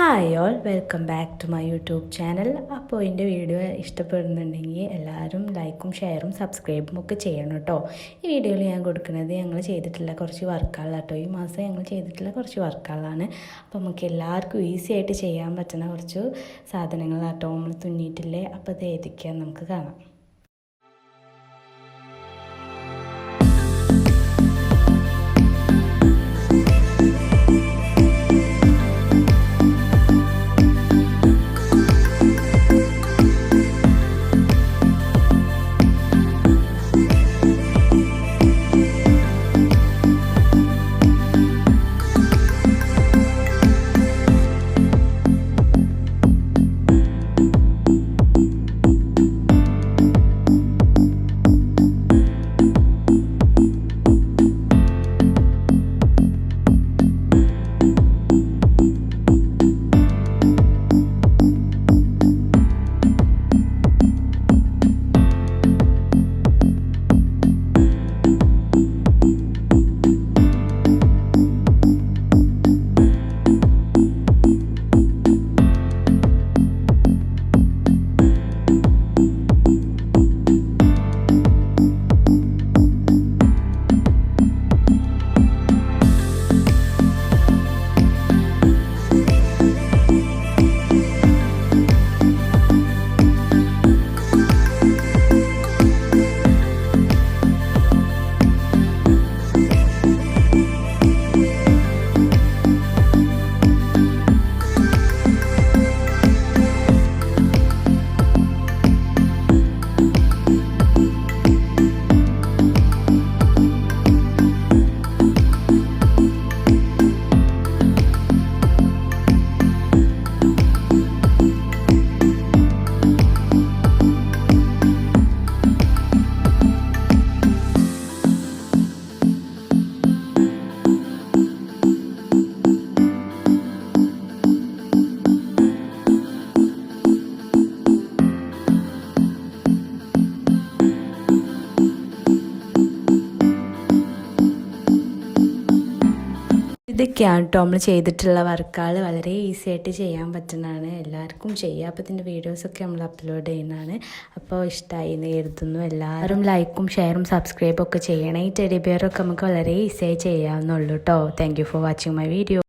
Hi all, welcome back to my YouTube channel. അപ്പോൾ എൻ്റെ video ഇഷ്ടപ്പെടുന്നുണ്ടെങ്കിൽ എല്ലാവരും ലൈക്കും ഷെയറും സബ്സ്ക്രൈബും ഒക്കെ ചെയ്യണം കേട്ടോ. ഈ വീഡിയോയിൽ ഞാൻ കൊടുക്കുന്നത് ഞങ്ങൾ ചെയ്തിട്ടുള്ള കുറച്ച് വർക്കുകളാണ് കേട്ടോ. ഈ മാസം ഞങ്ങൾ ചെയ്തിട്ടുള്ള കുറച്ച് വർക്കുകളാണ്. അപ്പോൾ നമുക്ക് എല്ലാവർക്കും ഈസി ആയിട്ട് ചെയ്യാൻ പറ്റുന്ന കുറച്ച് സാധനങ്ങളാട്ടോ നമ്മൾ തുന്നിയിട്ടില്ലേ. അപ്പോൾ അത് ഏതൊക്കെയാണെന്ന് നമുക്ക് കാണാം. ഇതൊക്കെയാണ് കേട്ടോ നമ്മൾ ചെയ്തിട്ടുള്ള വർക്കുകൾ. വളരെ ഈസി ആയിട്ട് ചെയ്യാൻ പറ്റുന്നതാണ്, എല്ലാവർക്കും ചെയ്യാം. അപ്പോൾ ഇതിൻ്റെ വീഡിയോസൊക്കെ നമ്മൾ അപ്ലോഡ് ചെയ്യുന്നതാണ്. അപ്പോൾ ഇഷ്ടമായി എന്ന് കരുതുന്നു. എല്ലാവരും ലൈക്കും ഷെയറും സബ്സ്ക്രൈബും ഒക്കെ ചെയ്യണം. ഈ ടെഡി ബിയറൊക്കെ നമുക്ക് വളരെ ഈസി ആയി ചെയ്യാവുന്നുള്ളൂ കേട്ടോ. Thank you for watching my video.